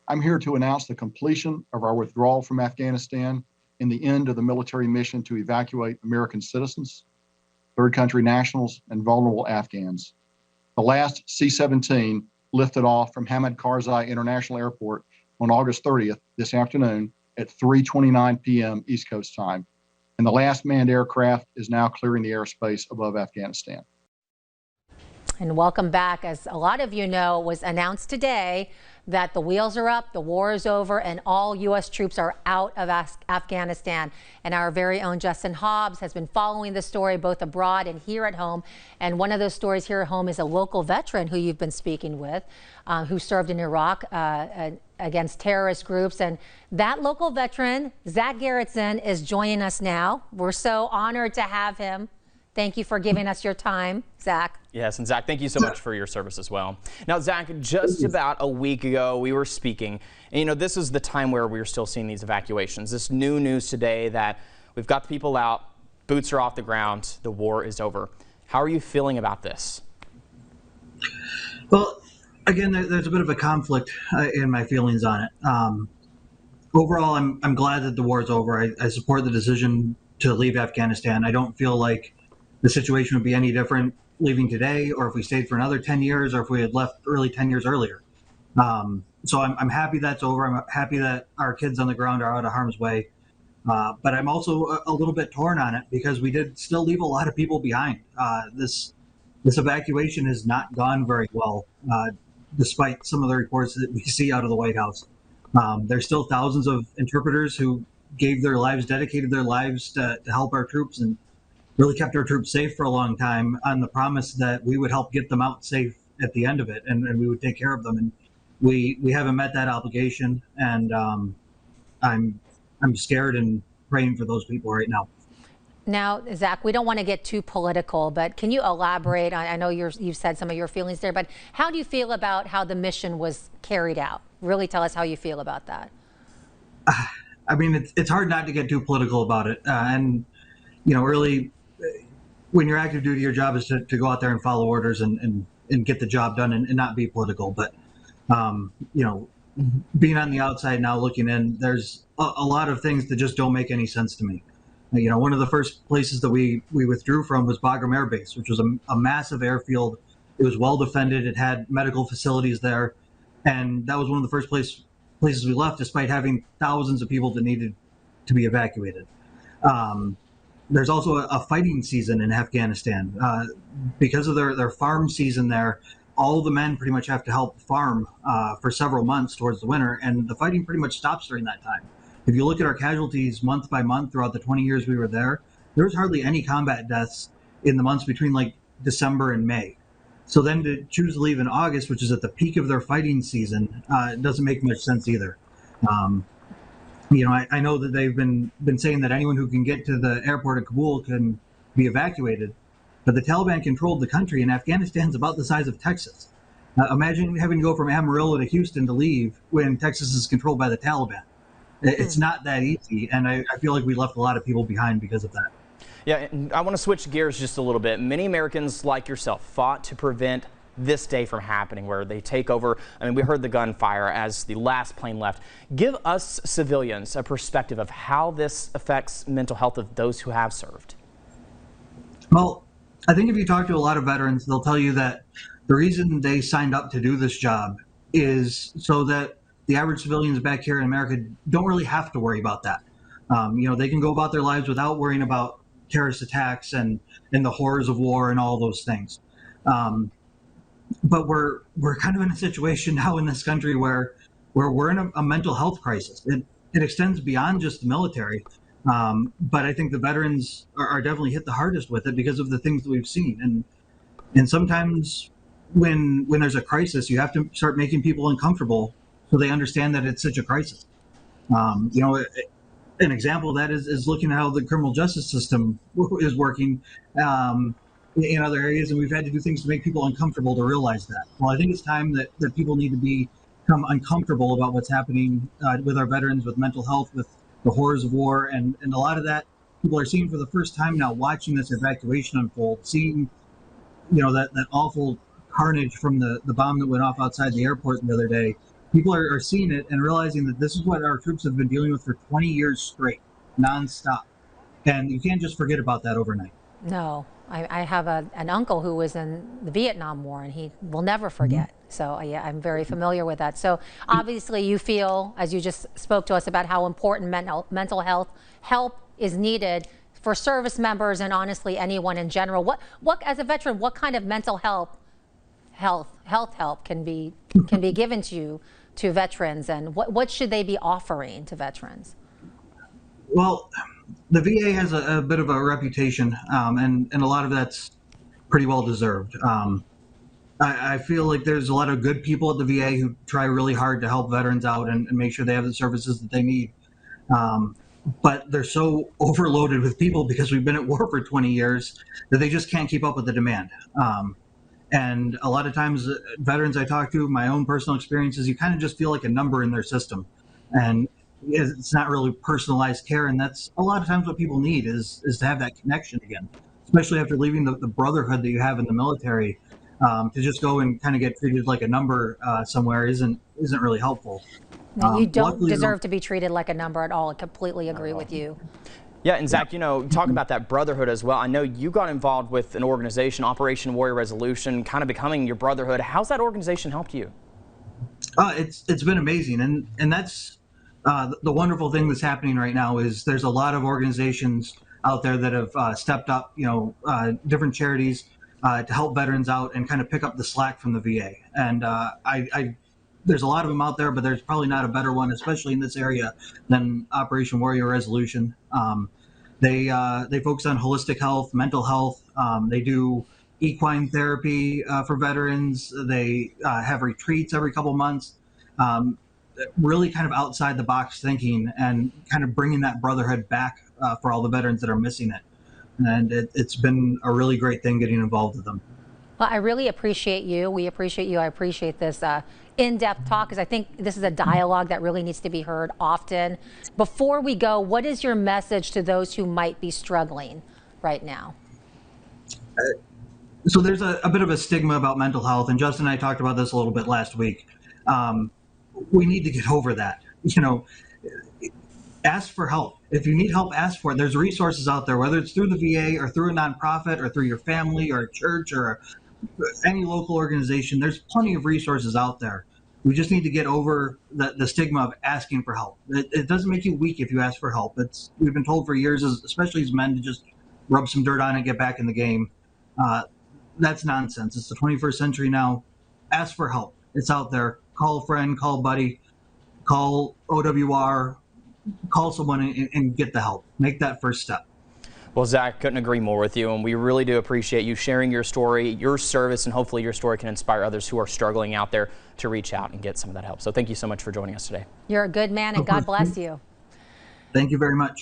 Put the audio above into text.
I'm here to announce the completion of our withdrawal from Afghanistan and the end of the military mission to evacuate American citizens, third country nationals, and vulnerable Afghans. The last C-17 lifted off from Hamid Karzai International Airport on August 30th, this afternoon, at 3:29 p.m. East Coast time. And the last manned aircraft is now clearing the airspace above Afghanistan. And welcome back. As a lot of you know, it was announced today that the wheels are up, the war is over, and all U.S. troops are out of Afghanistan. And our very own Justin Hobbs has been following the story both abroad and here at home. And one of those stories here at home is a local veteran who you've been speaking with, who served in Iraq against terrorist groups. And that local veteran, Zach Garretson, is joining us now. We're so honored to have him. Thank you for giving us your time, Zach. Yes, and Zach, thank you so much for your service as well. Now, Zach, just about a week ago, we were speaking, and this is the time where we were still seeing these evacuations. This new news today that we've got the people out, boots are off the ground, the war is over. How are you feeling about this? Well, again, there's a bit of a conflict in my feelings on it. Overall, I'm glad that the war is over. I support the decision to leave Afghanistan. I don't feel like the situation would be any different leaving today, or if we stayed for another 10 years, or if we had left early 10 years earlier. So I'm happy that's over. I'm happy that our kids on the ground are out of harm's way. But I'm also a little bit torn on it because we did still leave a lot of people behind. This evacuation has not gone very well, despite some of the reports that we see out of the White House. There's still thousands of interpreters who gave their lives, dedicated their lives to help our troops, and really kept our troops safe for a long time on the promise that we would help get them out safe at the end of it, and we would take care of them. And we haven't met that obligation, and I'm scared and praying for those people right now. Now, Zach, we don't want to get too political, but can you elaborate? I know you've said some of your feelings there, but how do you feel about how the mission was carried out? Really tell us how you feel about that. I mean, it's hard not to get too political about it. And, really, when you're active duty, your job is to go out there and follow orders and get the job done and not be political. But, being on the outside now looking in, there's a lot of things that just don't make any sense to me. One of the first places that we withdrew from was Bagram Air Base, which was a massive airfield. It was well defended. It had medical facilities there. And that was one of the first places we left, despite having thousands of people that needed to be evacuated. There's also a fighting season in Afghanistan. Because of their farm season there, all the men pretty much have to help farm for several months towards the winter, and the fighting pretty much stops during that time. If you look at our casualties month by month throughout the 20 years we were there was hardly any combat deaths in the months between like December and May. So then to choose to leave in August, which is at the peak of their fighting season, doesn't make much sense either. I know that they've been saying that anyone who can get to the airport of Kabul can be evacuated, but the Taliban controlled the country, and Afghanistan's about the size of Texas. Imagine having to go from Amarillo to Houston to leave when Texas is controlled by the Taliban. It's not that easy, and I feel like we left a lot of people behind because of that. Yeah, and I want to switch gears just a little bit. Many Americans like yourself fought to prevent this day from happening, where they take over. I mean, we heard the gunfire as the last plane left. Give us civilians a perspective of how this affects mental health of those who have served. Well, I think if you talk to a lot of veterans, they'll tell you that the reason they signed up to do this job is so that the average civilians back here in America don't really have to worry about that. They can go about their lives without worrying about terrorist attacks and the horrors of war and all those things. But we're kind of in a situation now in this country where we're in a mental health crisis. It extends beyond just the military. But I think the veterans are definitely hit the hardest with it because of the things that we've seen. And sometimes when there's a crisis, you have to start making people uncomfortable so they understand that it's such a crisis. An example of that is looking at how the criminal justice system is working in other areas, and we've had to do things to make people uncomfortable to realize that. Well, I think it's time that people need to become uncomfortable about what's happening with our veterans, with mental health, with the horrors of war, and a lot of that people are seeing for the first time now, watching this evacuation unfold, seeing that awful carnage from the bomb that went off outside the airport the other day. people are seeing it and realizing that this is what our troops have been dealing with for 20 years straight, nonstop. And you can't just forget about that overnight. No, I have an uncle who was in the Vietnam War, and he will never forget. So yeah, I'm very familiar with that. So obviously you feel, as you just spoke to us about how important mental health help is needed for service members and honestly anyone in general. What as a veteran, what kind of mental health help can be given to veterans, and what should they be offering to veterans? Well, the VA has a bit of a reputation, and a lot of that's pretty well deserved. I feel like there's a lot of good people at the VA who try really hard to help veterans out and make sure they have the services that they need. But they're so overloaded with people because we've been at war for 20 years that they just can't keep up with the demand. And a lot of times, veterans I talk to, my own personal experiences, you kind of just feel like a number in their system. And it's not really personalized care. And that's a lot of times what people need is to have that connection again, especially after leaving the brotherhood that you have in the military. To just go and kind of get treated like a number somewhere isn't really helpful. No, you don't deserve to be treated like a number at all. I completely agree with you. Yeah, and Zach, you know, talk about that brotherhood as well. I know you got involved with an organization, Operation Warrior Resolution, kind of becoming your brotherhood. How's that organization helped you? It's been amazing, and that's the wonderful thing that's happening right now is there's a lot of organizations out there that have stepped up, different charities to help veterans out and kind of pick up the slack from the VA. And there's a lot of them out there, but there's probably not a better one, especially in this area, than Operation Warrior Resolution. They focus on holistic health, mental health. They do equine therapy for veterans. They have retreats every couple months. Really kind of outside the box thinking and kind of bringing that brotherhood back for all the veterans that are missing it. And it's been a really great thing getting involved with them. Well, I really appreciate you. We appreciate you. I appreciate this in-depth talk, because I think this is a dialogue that really needs to be heard often. Before we go, what is your message to those who might be struggling right now? So there's a bit of a stigma about mental health, and Justin and I talked about this a little bit last week. We need to get over that. Ask for help. If you need help, ask for it. There's resources out there, whether it's through the VA or through a nonprofit or through your family or a church or any local organization. There's plenty of resources out there. We just need to get over the stigma of asking for help. It doesn't make you weak if you ask for help. We've been told for years, especially as men, to just rub some dirt on it and get back in the game. That's nonsense. It's the 21st century now. Ask for help. It's out there. Call a friend, call a buddy, call OWR, call someone and get the help. Make that first step. Well, Zach, couldn't agree more with you, and we really do appreciate you sharing your story, your service, and hopefully your story can inspire others who are struggling out there to reach out and get some of that help. So thank you so much for joining us today. You're a good man, and God bless you. Thank you very much.